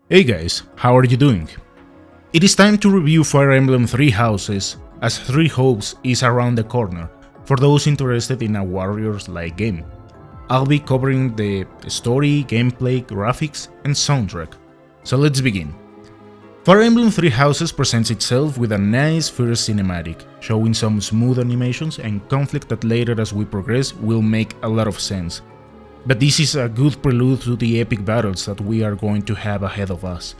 Hey guys, how are you doing? It is time to review Fire Emblem Three Houses, as Three Hopes is around the corner for those interested in a Warriors-like game. I'll be covering the story, gameplay, graphics, and soundtrack. So let's begin. Fire Emblem Three Houses presents itself with a nice first cinematic, showing some smooth animations and conflict that later as we progress will make a lot of sense. But this is a good prelude to the epic battles that we are going to have ahead of us.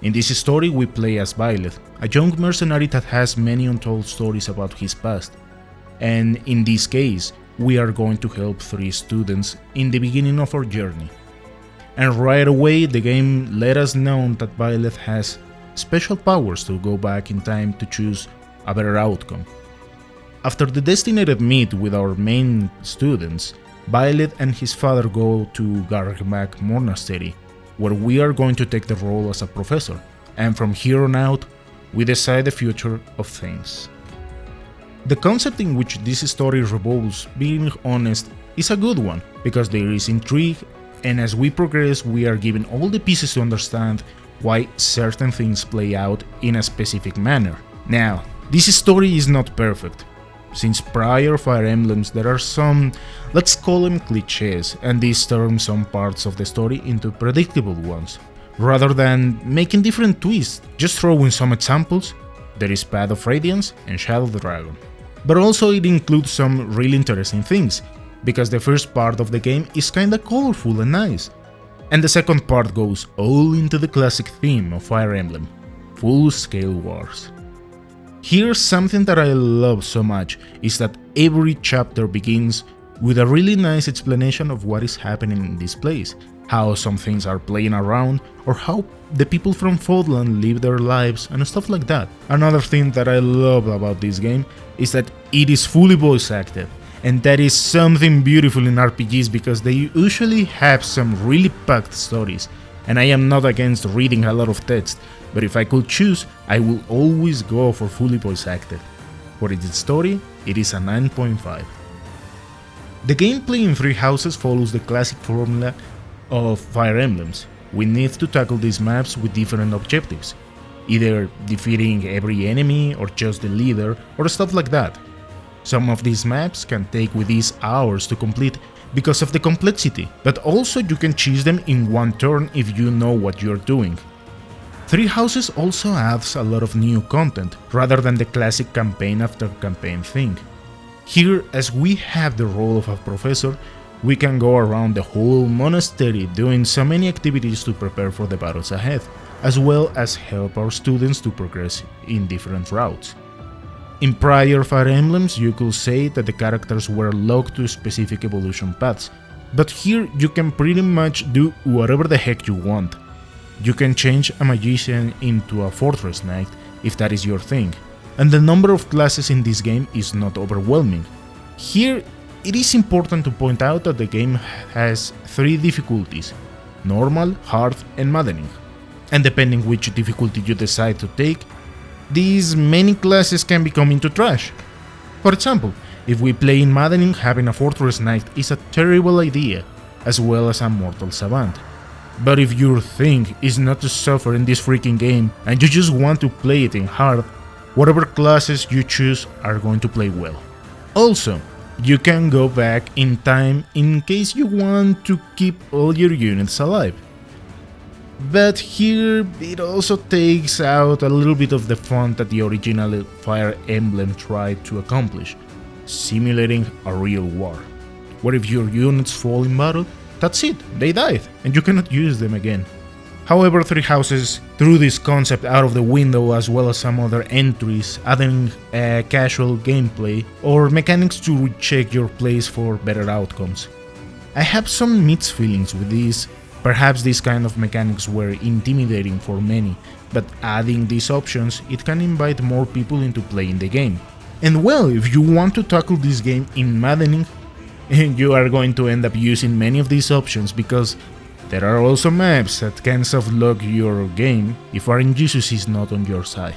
In this story we play as Byleth, a young mercenary that has many untold stories about his past. And in this case, we are going to help three students in the beginning of our journey. And right away the game let us know that Byleth has special powers to go back in time to choose a better outcome. After the designated meet with our main students, Byleth and his father go to Gargmak Monastery, where we are going to take the role as a professor, and from here on out, we decide the future of things. The concept in which this story revolves, being honest, is a good one, because there is intrigue, and as we progress we are given all the pieces to understand why certain things play out in a specific manner. Now, this story is not perfect. Since prior Fire Emblems there are some, let's call them clichés, and these turn some parts of the story into predictable ones. Rather than making different twists, just throw in some examples. There is Path of Radiance and Shadow Dragon. But also it includes some really interesting things, because the first part of the game is kinda colorful and nice, and the second part goes all into the classic theme of Fire Emblem, full-scale wars. Here's something that I love so much, is that every chapter begins with a really nice explanation of what is happening in this place, how some things are playing around, or how the people from Fodland live their lives and stuff like that. Another thing that I love about this game is that it is fully voice acted, and that is something beautiful in RPGs because they usually have some really packed stories, and I am not against reading a lot of text, but if I could choose, I will always go for fully voice acted. For its story, it is a 9.5. The gameplay in Three Houses follows the classic formula of Fire Emblems. We need to tackle these maps with different objectives, either defeating every enemy or just the leader or stuff like that. Some of these maps can take with these hours to complete because of the complexity, but also you can choose them in one turn if you know what you're doing. Three Houses also adds a lot of new content, rather than the classic campaign after campaign thing. Here, as we have the role of a professor, we can go around the whole monastery doing so many activities to prepare for the battles ahead, as well as help our students to progress in different routes. In prior Fire Emblems, you could say that the characters were locked to specific evolution paths, but here you can pretty much do whatever the heck you want. You can change a magician into a fortress knight if that is your thing, and the number of classes in this game is not overwhelming. Here, it is important to point out that the game has three difficulties: normal, hard, and maddening. And depending which difficulty you decide to take, these many classes can become into trash. For example, if we play in maddening, having a fortress knight is a terrible idea, as well as a mortal savant. But if your thing is not to suffer in this freaking game and you just want to play it in hard, whatever classes you choose are going to play well. Also, you can go back in time in case you want to keep all your units alive. But here it also takes out a little bit of the fun that the original Fire Emblem tried to accomplish, simulating a real war, where if your units fall in battle, that's it, they died, and you cannot use them again. However, Three Houses threw this concept out of the window, as well as some other entries, adding casual gameplay or mechanics to recheck your plays for better outcomes. I have some mixed feelings with this. Perhaps these kind of mechanics were intimidating for many, but adding these options, it can invite more people into playing the game. And well, if you want to tackle this game in maddening, you are going to end up using many of these options because there are also maps that can softlock your game if RNG is not on your side.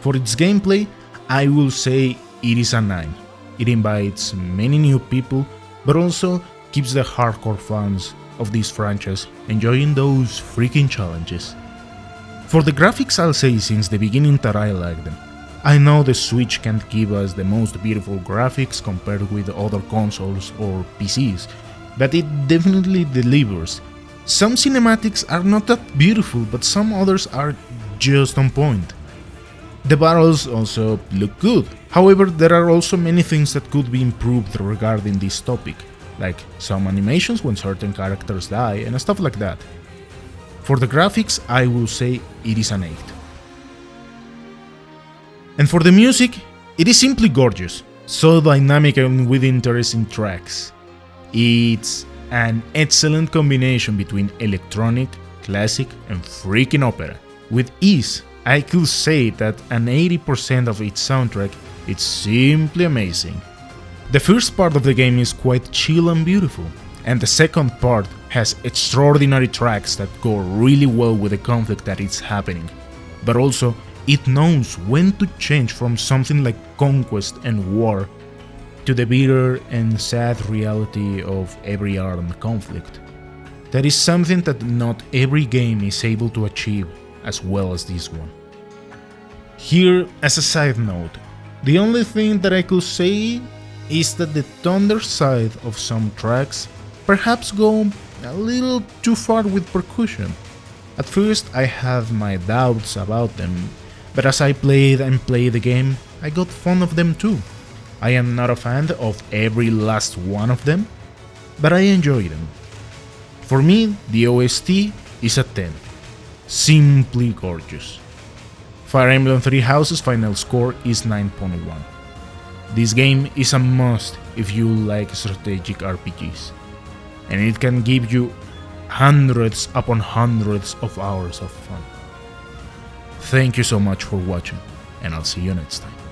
For its gameplay, I will say it is a 9. It invites many new people, but also keeps the hardcore fans of this franchise, enjoying those freaking challenges. For the graphics, I'll say since the beginning that I like them. I know the Switch can't give us the most beautiful graphics compared with other consoles or PCs, but it definitely delivers. Some cinematics are not that beautiful, but some others are just on point. The battles also look good, however there are also many things that could be improved regarding this topic, like some animations when certain characters die and stuff like that. For the graphics, I will say it is an 8. And for the music, it is simply gorgeous, so dynamic and with interesting tracks. It's an excellent combination between electronic, classic and freaking opera. With ease, I could say that an 80% of its soundtrack is simply amazing. The first part of the game is quite chill and beautiful, and the second part has extraordinary tracks that go really well with the conflict that is happening, but also it knows when to change from something like conquest and war to the bitter and sad reality of every armed conflict. That is something that not every game is able to achieve as well as this one. Here, as a side note, the only thing that I could say is that the thunder side of some tracks perhaps go a little too far with percussion. At first I had my doubts about them, but as I played and played the game, I got fond of them too. I am not a fan of every last one of them, but I enjoy them. For me, the OST is a 10. Simply gorgeous. Fire Emblem Three Houses' final score is 9.1. This game is a must if you like strategic RPGs, and it can give you hundreds upon hundreds of hours of fun. Thank you so much for watching, and I'll see you next time.